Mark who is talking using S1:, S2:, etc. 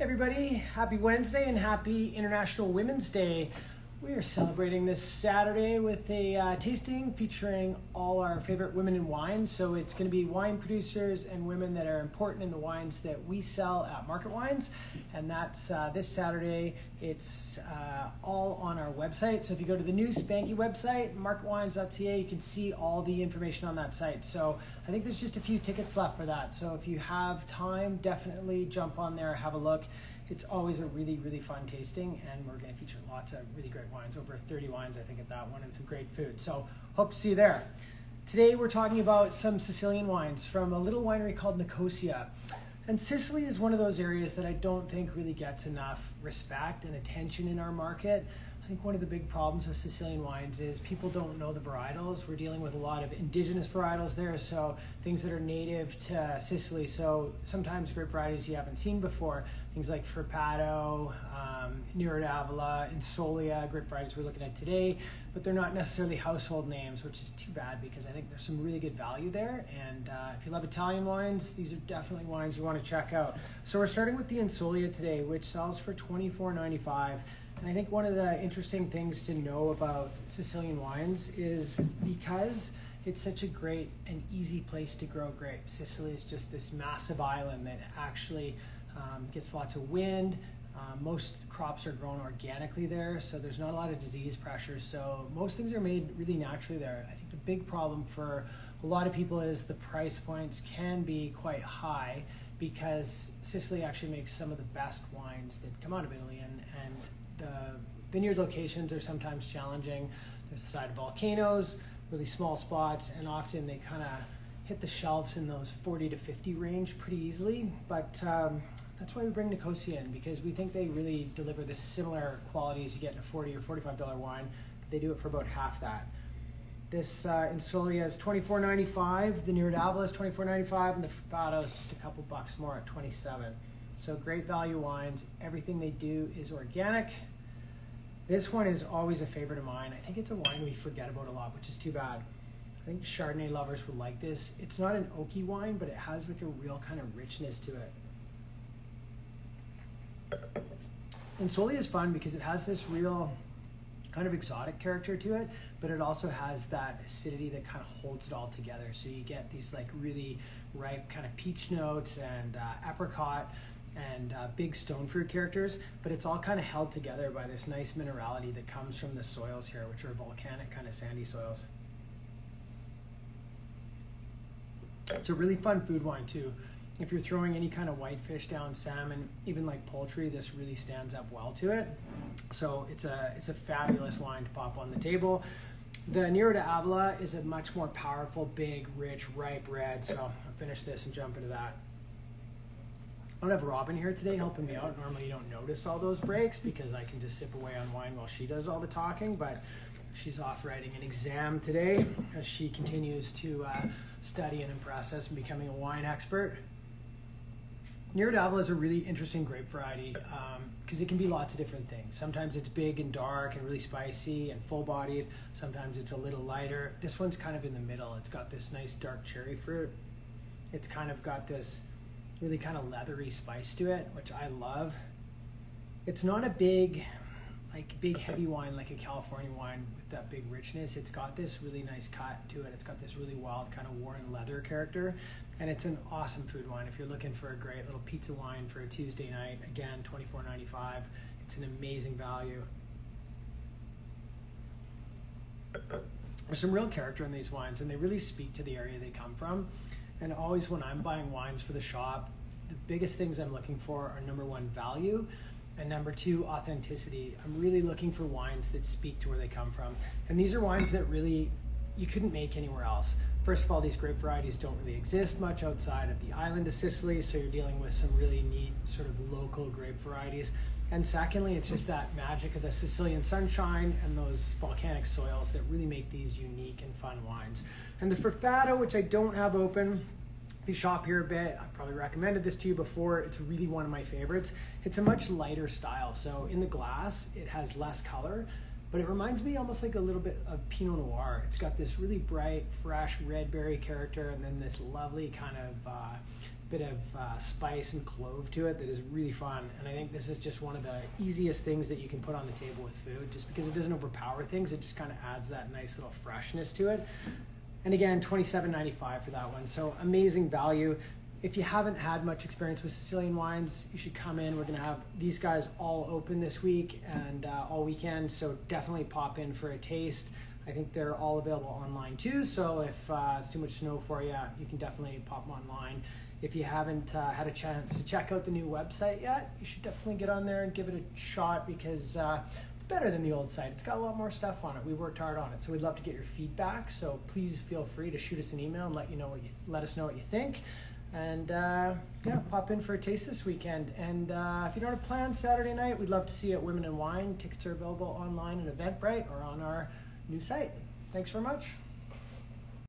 S1: Everybody, happy Wednesday and happy International Women's Day. We are celebrating this Saturday with a tasting featuring all our favorite women in wine. So it's going to be wine producers and women that are important in the wines that we sell at Market Wines. And that's this Saturday. It's all on our website. So if you go to the new spanky website, marketwines.ca, you can see all the information on that site. So I think there's just a few tickets left for that. So if you have time, definitely jump on there, have a look. It's always a really, really fun tasting, and we're going to feature lots of really great wines, over 30 wines, I think, at that one, and some great food. So hope to see you there. Today we're talking about some Sicilian wines from a little winery called Nicosia. And Sicily is one of those areas that I don't think really gets enough respect and attention in our market. I think one of the big problems with Sicilian wines is people don't know the varietals. We're dealing with a lot of indigenous varietals there, so things that are native to Sicily. So sometimes grape varieties you haven't seen before, things like Frappato, Nero d'Avola, Insolia, grape varieties we're looking at today, but they're not necessarily household names, which is too bad because I think there's some really good value there. And if you love Italian wines, these are definitely wines you want to check out. So we're starting with the Insolia today, which sells for $24.95. And I think one of the interesting things to know about Sicilian wines is because it's such a great and easy place to grow grapes. Sicily is just this massive island that actually gets lots of wind. Most crops are grown organically there, so there's not a lot of disease pressure. So most things are made really naturally there. I think the big problem for a lot of people is the price points can be quite high because Sicily actually makes some of the best wines that come out of Italy, and the vineyard locations are sometimes challenging. There's the side of volcanoes, really small spots, and often they kind of hit the shelves in those 40 to 50 range pretty easily. But that's why we bring Nicosia in, because we think they really deliver the similar qualities you get in a $40 or $45 wine, but they do it for about half that. This Insolia is $24.95, the Nero d'Avola is $24.95, and the Frappato is just a couple bucks more at $27. So great value wines. Everything they do is organic. This one is always a favorite of mine. I think it's a wine we forget about a lot, which is too bad. I think Chardonnay lovers would like this. It's not an oaky wine, but it has like a real kind of richness to it. Insolia is fun because it has this real kind of exotic character to it, but it also has that acidity that kind of holds it all together. So you get these like really ripe kind of peach notes and apricot and big stone fruit characters, but it's all kind of held together by this nice minerality that comes from the soils here, which are volcanic kind of sandy soils. It's a really fun food wine too. If you're throwing any kind of white fish down, salmon, even like poultry, this really stands up well to it. So it's a fabulous wine to pop on the table. The Nero d'Avola is a much more powerful, big, rich, ripe red. So I'll finish this and jump into that. I don't have Robin here today helping me out. Normally you don't notice all those breaks because I can just sip away on wine while she does all the talking, but she's off writing an exam today as she continues to study and impress us and becoming a wine expert. Nero d'Avola is a really interesting grape variety because it can be lots of different things. Sometimes it's big and dark and really spicy and full-bodied. Sometimes it's a little lighter. This one's kind of in the middle. It's got this nice dark cherry fruit. It's kind of got this really kind of leathery spice to it, which I love. It's not a big heavy wine like a California wine with that big richness. It's got this really nice cut to it. It's got this really wild kind of worn leather character, and it's an awesome food wine. If you're looking for a great little pizza wine for a Tuesday night, again, $24.95. It's an amazing value. There's some real character in these wines, and they really speak to the area they come from. And always when I'm buying wines for the shop, the biggest things I'm looking for are number one, value, and number two, authenticity. I'm really looking for wines that speak to where they come from. And these are wines that really you couldn't make anywhere else. First of all, these grape varieties don't really exist much outside of the island of Sicily, so you're dealing with some really neat sort of local grape varieties. And secondly, it's just that magic of the Sicilian sunshine and those volcanic soils that really make these unique and fun wines. And the Frappato, which I don't have open, if you shop here a bit, I've probably recommended this to you before. It's really one of my favorites. It's a much lighter style. So in the glass, it has less color, but it reminds me almost like a little bit of Pinot Noir. It's got this really bright, fresh red berry character and then this lovely kind of bit of spice and clove to it that is really fun. And I think this is just one of the easiest things that you can put on the table with food, just because it doesn't overpower things. It just kind of adds that nice little freshness to it. And again, $27.95 for that one. So amazing value. If you haven't had much experience with Sicilian wines, you should come in. We're going to have these guys all open this week and all weekend. So definitely pop in for a taste. I think they're all available online too. So if it's too much snow for you, you can definitely pop them online. If you haven't had a chance to check out the new website yet, you should definitely get on there and give it a shot, because it's better than the old site. It's got a lot more stuff on it. We worked hard on it, so we'd love to get your feedback. So please feel free to shoot us an email and let us know what you think. And yeah, pop in for a taste this weekend. And if you don't have plans Saturday night, we'd love to see you at Women in Wine. Tickets are available online at Eventbrite or on our new site. Thanks very much.